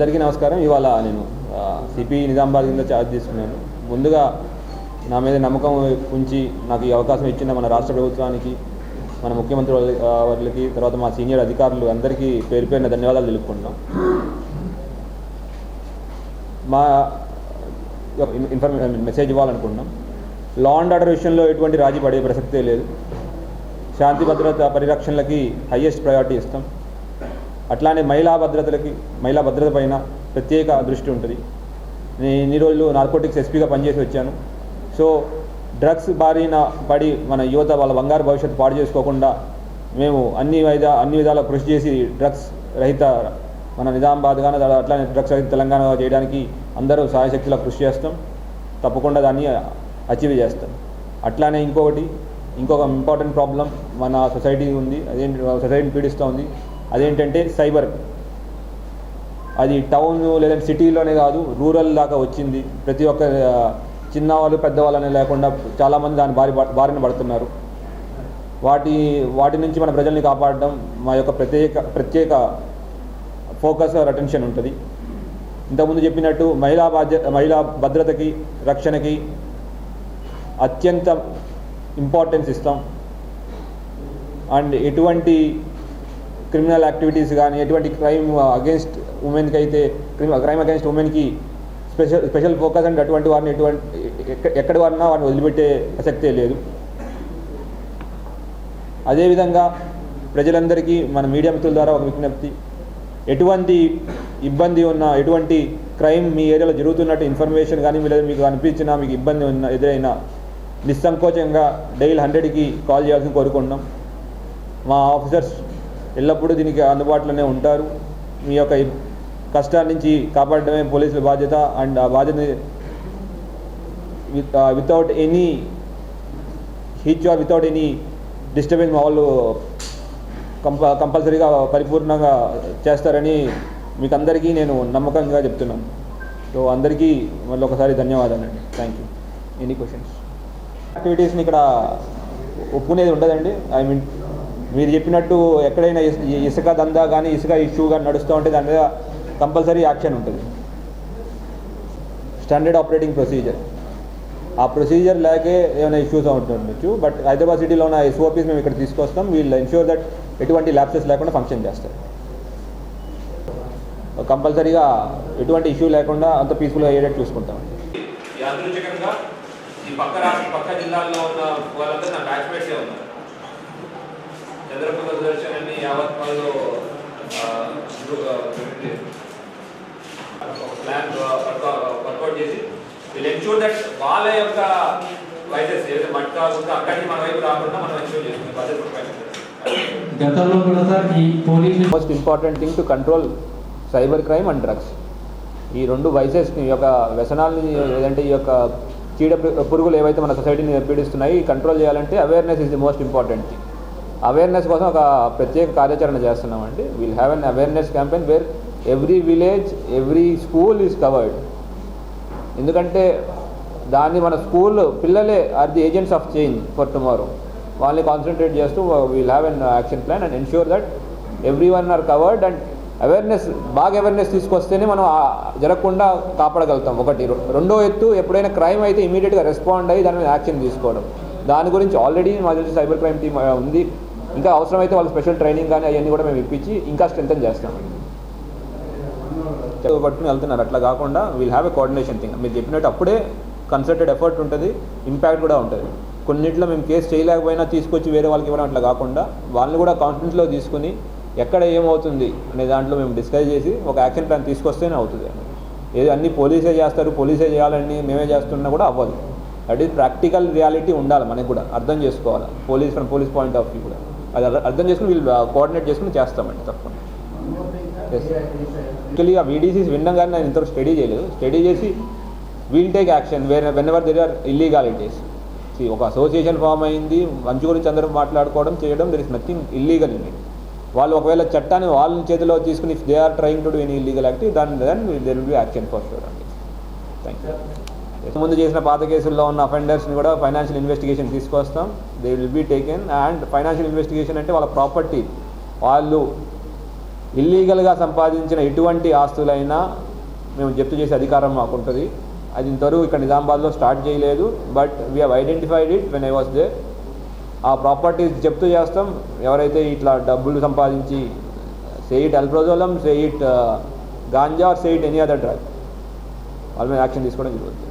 అందరికీ నమస్కారం. ఇవాళ నేను సిపి నిజామాబాద్ కింద ఛార్జ్ తీసుకున్నాను. ముందుగా నా మీద నమ్మకం ఉంచి నాకు ఈ అవకాశం ఇచ్చిన మన రాష్ట్ర ప్రభుత్వానికి, మన ముఖ్యమంత్రి వాళ్ళకి, తర్వాత మా సీనియర్ అధికారులు అందరికీ పేరు పేరున ధన్యవాదాలు తెలుపుకుంటున్నాం. మా మెసేజ్ ఇవ్వాలనుకుంటున్నాం. లా అండ్ ఆర్డర్ విషయంలో ఎటువంటి రాజీ పడే ప్రసక్తే లేదు. శాంతి భద్రత పరిరక్షణలకి హయ్యెస్ట్ ప్రయారిటీ ఇస్తాం. అట్లానే మహిళా భద్రత పైన ప్రత్యేక దృష్టి ఉంటుంది. నేను ఇన్ని రోజులు నార్కోటిక్స్ ఎస్పీగా పనిచేసి వచ్చాను. సో డ్రగ్స్ బారిన పడి మన యువత వాళ్ళ బంగారు భవిష్యత్తు పాడు చేసుకోకుండా మేము అన్ని విధాలా కృషి చేసి డ్రగ్స్ రహిత మన నిజామాబాద్ కానీ అట్లానే డ్రగ్స్ రహిత తెలంగాణ చేయడానికి అందరూ సాయశక్తిలా కృషి చేస్తాం. తప్పకుండా దాన్ని అచీవ్ చేస్తాం. అట్లానే ఇంకొక ఇంపార్టెంట్ ప్రాబ్లం మన సొసైటీ ఉంది, సొసైటీని పీడిస్తూ ఉంది. అదేంటంటే సైబర్. అది టౌన్ లేదా సిటీలోనే కాదు, రూరల్ దాకా వచ్చింది. ప్రతి ఒక్క చిన్నవాళ్ళు పెద్దవాళ్ళనే లేకుండా చాలామంది దాని బారిన పడుతున్నారు. వాటి నుంచి మన ప్రజల్ని కాపాడడం మా యొక్క ప్రత్యేక ఫోకస్ ఆర్ అటెన్షన్ ఉంటుంది. ఇంతకుముందు చెప్పినట్టు మహిళా భద్రతకి రక్షణకి అత్యంత ఇంపార్టెన్స్ ఇస్తాం. అండ్ ఎటువంటి క్రిమినల్ యాక్టివిటీస్ కానీ, ఎటువంటి క్రైమ్ అగేన్స్ట్ ఉమెన్కి అయితే క్రైమ్ అగేన్స్ట్ ఉమెన్కి స్పెషల్ ఫోకస్. అండ్ అటువంటి వారిని ఎక్కడి వారినా వారిని వదిలిపెట్టే ప్రసక్తే లేదు. అదేవిధంగా ప్రజలందరికీ మన మీడియా మిత్రుల ద్వారా ఒక విజ్ఞప్తి: ఎటువంటి ఇబ్బంది ఉన్నా, ఎటువంటి క్రైమ్ మీ ఏరియాలో జరుగుతున్నట్టు ఇన్ఫర్మేషన్ కానీ లేదా మీకు అనిపించినా, మీకు ఇబ్బంది ఎదురైనా నిస్సంకోచంగా డైల్ 100కి కాల్ చేయాల్సింది కోరుకుంటున్నాం. మా ఆఫీసర్స్ ఎల్లప్పుడూ దీనికి అందుబాటులోనే ఉంటారు. మీ యొక్క కష్టాల నుంచి కాపాడడమే పోలీసుల బాధ్యత. అండ్ ఆ బాధ్యతని without any hitch or without any disturbance మా వాళ్ళు కంపల్సరీగా పరిపూర్ణంగా చేస్తారని మీకు అందరికీ నేను నమ్మకంగా చెప్తున్నాను. సో అందరికీ మళ్ళీ ఒకసారి ధన్యవాదాలండి. Thank you. Any questions? యాక్టివిటీస్ని ఇక్కడ ఒప్పుకునేది ఉండదండి. మీరు చెప్పినట్టు ఎక్కడైనా ఇసుక దందా కానీ ఇసుక ఇష్యూ కానీ నడుస్తూ ఉంటే దాని మీద కంపల్సరీ యాక్షన్ ఉంటుంది. Standard operating procedure. ఆ ప్రొసీజర్ లేకే ఏమైనా ఇష్యూస్ ఉంటుండొచ్చు. బట్ హైదరాబాద్ సిటీలో ఉన్న SOPs మేము ఇక్కడ తీసుకొస్తాం. వీల్ ఎన్ష్యూర్ దట్ ఎటువంటి ల్యాప్సెస్ లేకుండా ఫంక్షన్ చేస్తారు. కంపల్సరీగా ఎటువంటి ఇష్యూ లేకుండా అంత పీస్ఫుల్గా అయ్యేటట్టు చూసుకుంటాం. ఈ పక్క జిల్లాల్లో ఉన్న వాళ్ళందరూ నా బ్యాచ్మేట్సే ఉన్నారు. చంద్రపూర్ దర్శన్ అని యావత్ వాళ్ళు ప్లాన్ వర్కౌట్ చేసి వీళ్ళు ఎన్ష్యూర్ దట్ వాళ్ళ యొక్క వైసెస్ ఏదైతే మట్ కాకుండా అక్కడికి మన వైపు రాకుండా మనం ఎన్ష్యూర్ చేసుకునే బాధ్యత. గతంలో కూడా సార్ ఈ police most important thing to control cyber crime and drugs. ఈ రెండు వైసెస్ని, ఈ యొక్క వ్యసనాలని, లేదంటే ఈ యొక్క చీడ పురుగులు ఏవైతే మన సొసైటీని పీడిస్తున్నాయి కంట్రోల్ చేయాలంటే awareness is the most important thing. Awareness కోసం ఒక ప్రత్యేక కార్యాచరణ చేస్తున్నామండి. Will have an awareness campaign where every village, every school is covered. ఎందుకంటే దాన్ని మన స్కూల్ పిల్లలే are the agents of change for tomorrow. వాళ్ళని కాన్సన్ట్రేట్ చేస్తూ will have an action plan and ensure that every one are covered. And awareness తీసుకొస్తేనే మనం జరగకుండా కాపాడగలుగుతాం. ఒకటి. రెండో ఎత్తు, ఎప్పుడైనా క్రైమ్ అయితే ఇమీడియట్గా రెస్పాండ్ అయ్యి దాని మీద యాక్షన్ తీసుకోవడం. దాని గురించి ఆల్రెడీ మా తెలిసి సైబర్ క్రైమ్ టీమ్ ఉంది. ఇంకా అవసరమైతే వాళ్ళు స్పెషల్ ట్రైనింగ్ కానీ అవన్నీ కూడా మేము ఇప్పించి ఇంకా స్ట్రెంథన్ చేస్తాం. పట్టుకుని వెళ్తున్నారు. అట్లా కాకుండా we'll have a coordination thing. మీరు చెప్పినట్టు అప్పుడే కన్సర్టెడ్ ఎఫర్ట్ ఉంటుంది, ఇంపాక్ట్ కూడా ఉంటుంది. కొన్నిట్లో మేము కేసు చేయలేకపోయినా తీసుకొచ్చి వేరే వాళ్ళకి ఇవ్వడం అట్లా కాకుండా వాళ్ళని కూడా కాన్ఫిడెన్స్లో తీసుకుని ఎక్కడ ఏమవుతుంది అనే దాంట్లో మేము డిస్కస్ చేసి ఒక యాక్షన్ ప్లాన్ తీసుకొస్తేనే అవుతుంది. ఏదో అన్నీ పోలీసే చేస్తారు, పోలీసే చేయాలని మేమే చేస్తున్నా కూడా అవ్వదు. దట్ ఈస్ ప్రాక్టికల్ రియాలిటీ ఉండాలి, మనకి కూడా అర్థం చేసుకోవాలి. From police point of view కూడా అది అర్థం చేసుకుని వీళ్ళు కోఆర్డినేట్ చేసుకుని చేస్తామండి తప్పకుండా. యాక్చువల్లీ ఆ VDCs వినడం కానీ నేను ఇంతవరకు స్టడీ చేయలేదు. స్టడీ చేసి we'll take action whenever there are illegalities. ఒక అసోసియేషన్ ఫామ్ అయింది, మంచి గురించి అందరూ మాట్లాడుకోవడం చేయడం, there is nothing illegal in it. వాళ్ళు ఒకవేళ చట్టాన్ని వాళ్ళ చేతిలో తీసుకుని if they are trying to do any illegal activity then there will be action for sure అండి. Thank you. ముందు చేసిన పాత కేసుల్లో ఉన్న అఫెండర్స్ని కూడా ఫైనాన్షియల్ ఇన్వెస్టిగేషన్ తీసుకొస్తాం. They will be taken. And financial investigation అంటే వాళ్ళ ప్రాపర్టీ, వాళ్ళు ఇల్లీగల్గా సంపాదించిన ఎటువంటి ఆస్తులైనా మేము జప్తు చేసే అధికారం మాకు ఉంటుంది. అది ఇంతవరకు ఇక్కడ నిజామాబాద్లో స్టార్ట్ చేయలేదు, but we have identified it when I was there. ఆ ప్రాపర్టీస్ జప్తు చేస్తాం. ఎవరైతే ఇట్లా డబ్బులు సంపాదించి say it alprazolam, say it ganja, say it any other drug, వాళ్ళ మీద యాక్షన్ తీసుకోవడం జరుగుతుంది.